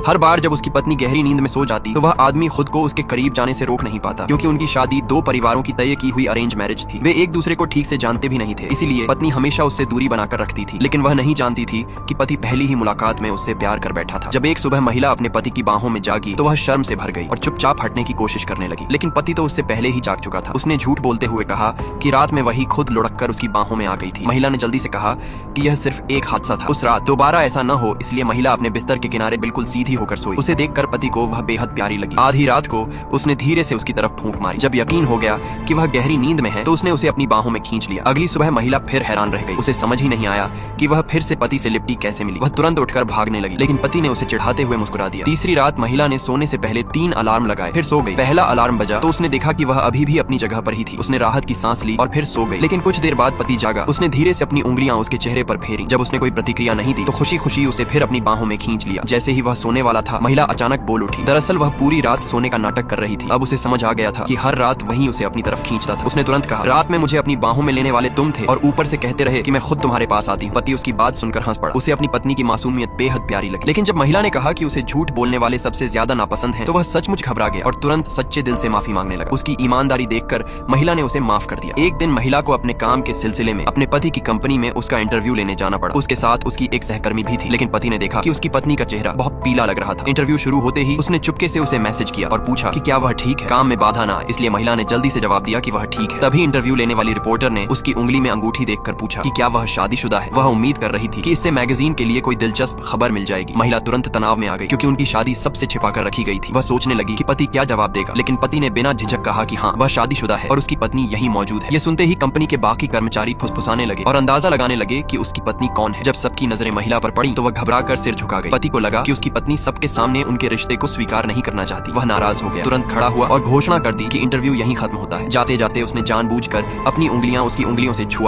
हर बार जब उसकी पत्नी गहरी नींद में सो जाती तो वह आदमी खुद को उसके करीब जाने से रोक नहीं पाता, क्योंकि उनकी शादी दो परिवारों की तय की हुई अरेंज मैरिज थी। वे एक दूसरे को ठीक से जानते भी नहीं थे, इसीलिए पत्नी हमेशा उससे दूरी बनाकर रखती थी। लेकिन वह नहीं जानती थी कि पति पहली ही मुलाकात में उससे प्यार कर बैठा था। जब एक सुबह महिला अपने पति की बाहों में जागी तो वह शर्म से भर गई और चुपचाप हटने की कोशिश करने लगी। लेकिन पति तो उससे पहले ही जाग चुका था। उसने झूठ बोलते हुए कहा कि रात में वही खुद लुढ़क कर उसकी बाहों में आ गई थी। महिला ने जल्दी से कहा कि यह सिर्फ एक हादसा था। उस रात दोबारा ऐसा न हो, इसलिए महिला अपने बिस्तर के किनारे बिल्कुल सीधी होकर सोई। उसे देखकर पति को वह बेहद प्यारी लगी। आधी रात को उसने धीरे से उसकी तरफ फूंक मारी। जब यकीन हो गया कि वह गहरी नींद में है तो उसने उसे अपनी बाहों में खींच लिया। अगली सुबह महिला फिर हैरान रह गई। उसे समझ ही नहीं आया कि वह फिर से पति से लिपटी कैसे मिली। वह तुरंत उठकर भागने लगी, लेकिन पति ने उसे चिढ़ाते हुए मुस्कुरा दिया। तीसरी रात महिला ने सोने से पहले 3 अलार्म लगाए, फिर सो गई। पहला अलार्म बजा तो उसने देखा कि वह अभी भी अपनी जगह पर ही थी। उसने राहत की सांस ली और फिर सो गई। लेकिन कुछ देर बाद पति जागा। उसने धीरे से अपनी उंगलियां उसके चेहरे पर फेरी। जब उसने कोई प्रतिक्रिया नहीं दी तो खुशी खुशी उसे फिर अपनी बाहों में खींच लिया। जैसे ही वह सोने वाला था, महिला अचानक बोल उठी। दरअसल वह पूरी रात सोने का नाटक कर रही थी। अब उसे समझ आ गया था कि हर रात वही उसे अपनी तरफ खींचता था। उसने तुरंत कहा, रात में मुझे अपनी बाहों में लेने वाले तुम थे और ऊपर से कहते रहे कि मैं खुद तुम्हारे पास आती हूँ। पति उसकी बात सुनकर हंस पड़ा। उसे अपनी पत्नी की मासूमियत बेहद प्यारी लगी। लेकिन जब महिला ने कहा कि उसे झूठ बोलने वाले सबसे ज्यादा नापसंद है तो वह सचमुच घबरा गया और तुरंत सच्चे दिल से माफी मांगने लगा। उसकी ईमानदारी देखकर महिला ने उसे माफ कर दिया। एक दिन महिला को अपने काम के सिलसिले में अपने पति की कंपनी में उसका इंटरव्यू लेने जाना पड़ा। उसके साथ उसकी एक सहकर्मी भी थी, लेकिन पति ने देखा कि उसकी पत्नी का चेहरा बहुत पीला लग रहा था। इंटरव्यू शुरू होते ही उसने चुपके से उसे मैसेज किया और पूछा कि क्या वह ठीक है, काम में बाधा ना आए। इसलिए महिला ने जल्दी से जवाब दिया कि वह ठीक है। तभी इंटरव्यू लेने वाली रिपोर्टर ने उसकी उंगली में अंगूठी देखकर पूछा कि क्या वह शादीशुदा है। वह उम्मीद कर रही थी कि इससे मैगजीन के लिए कोई दिलचस्प खबर मिल जाएगी। महिला तुरंत तनाव में आ गई, क्योंकि उनकी शादी सबसे छिपा कर रखी गई थी। वह सोचने लगी कि पति क्या जवाब देगा, लेकिन पति ने बिना झिझक कहा कि हाँ, वह शादीशुदा है और उसकी पत्नी यहीं मौजूद है। ये सुनते ही कंपनी के बाकी कर्मचारी फुसफुसाने लगे और अंदाजा लगाने लगे कि उसकी पत्नी कौन है। जब सबकी नजरें महिला पर पड़ी तो वह घबराकर सिर झुका गई। पति को लगा कि उसकी पत्नी सबके सामने उनके रिश्ते को स्वीकार नहीं करना चाहती। वह नाराज हो गया, तुरंत खड़ा हुआ और घोषणा कर दी कि इंटरव्यू यहीं खत्म होता है। जाते जाते उसने जानबूझकर अपनी उंगलियां उसकी उंगलियों से छुआ।